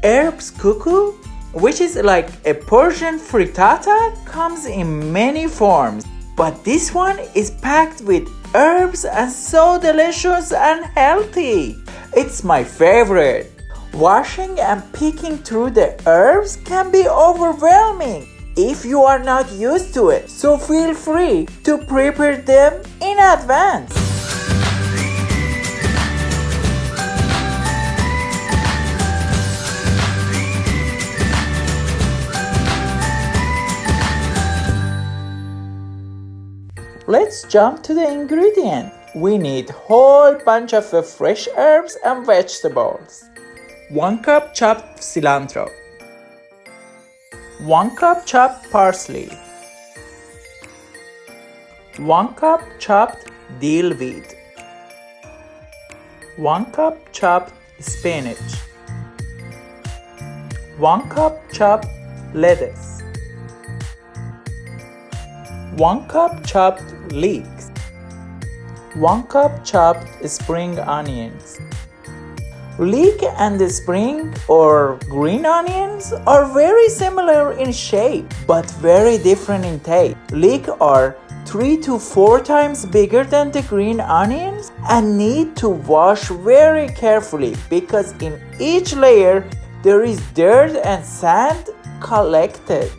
Herbs kookoo, which is like a Persian frittata, comes in many forms, but this one is packed with herbs and so delicious and healthy. It's my favorite. Washing and picking through the herbs can be overwhelming if you are not used to it, so feel free to prepare them in advance. Let's jump to the ingredient. We need whole bunch of fresh herbs and vegetables. 1 cup chopped cilantro. 1 cup chopped parsley. 1 cup chopped dill weed. 1 cup chopped spinach. 1 cup chopped lettuce. 1 cup chopped leeks. 1 cup chopped spring onions. Leek and spring or green onions are very similar in shape but very different in taste. Leek are 3 to 4 times bigger than the green onions and need to wash very carefully because in each layer there is dirt and sand collected.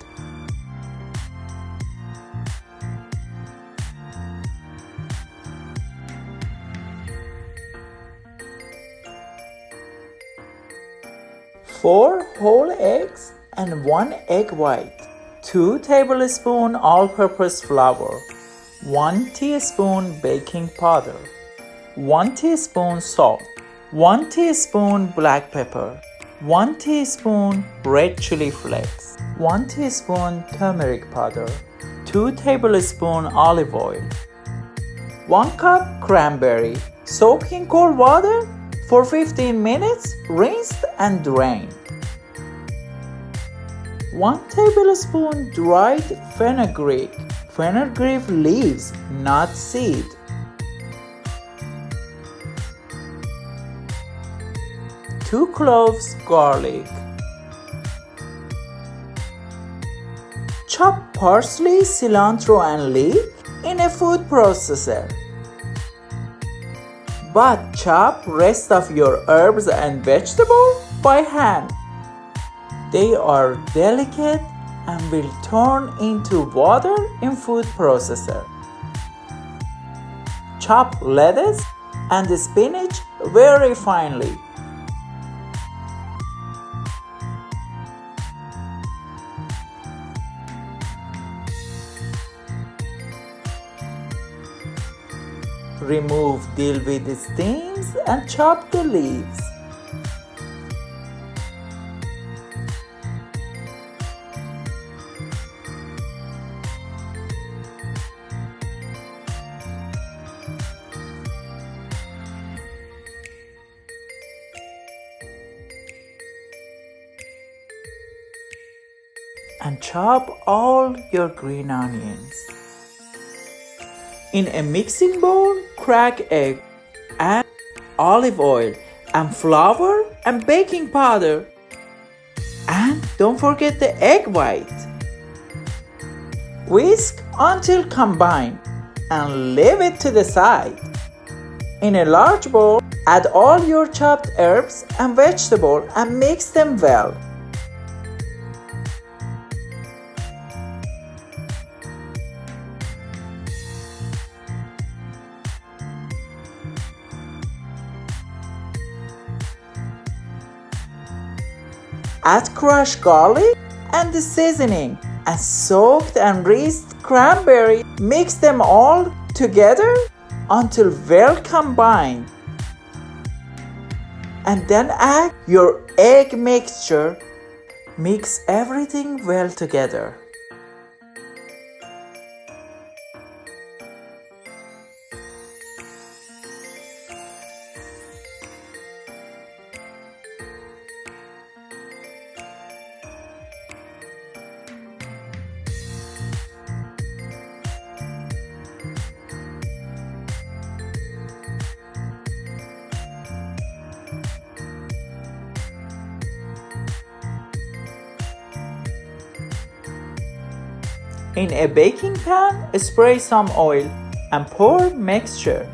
Four whole eggs and 1 egg white, 2 tablespoons all-purpose flour, 1 teaspoon baking powder, 1 teaspoon salt, 1 teaspoon black pepper, 1 teaspoon red chili flakes, 1 teaspoon turmeric powder, 2 tablespoons olive oil, 1 cup cranberry, soak in cold water for 15 minutes, rinsed and drained. 1 tablespoon dried fenugreek, fenugreek leaves, not seed. 2 cloves garlic. Chop parsley, cilantro and leek in a food processor. But chop rest of your herbs and vegetables by hand. They are delicate and will turn into water in food processor. Chop lettuce and spinach very finely. Remove dill with the stems and chop the leaves. And chop all your green onions. In a mixing bowl, crack egg, add olive oil and flour and baking powder. And don't forget the egg white. Whisk until combined and leave it to the side. In a large bowl, add all your chopped herbs and vegetables and mix them well. Add crushed garlic and the seasoning and soaked and rinsed cranberry. Mix them all together until well combined. And then add your egg mixture. Mix everything well together. In a baking pan, spray some oil and pour mixture.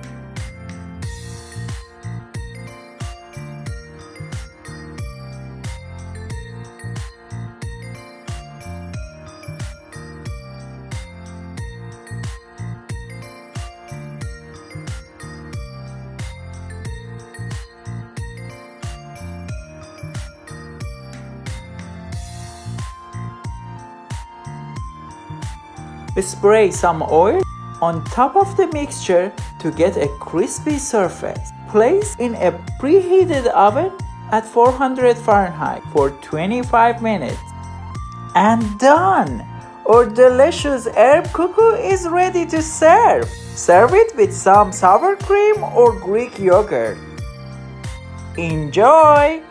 Spray some oil on top of the mixture to get a crispy surface. Place in a preheated oven at 400 Fahrenheit for 25 minutes. And done! Our delicious herb kookoo is ready to serve. Serve it with some sour cream or Greek yogurt. Enjoy!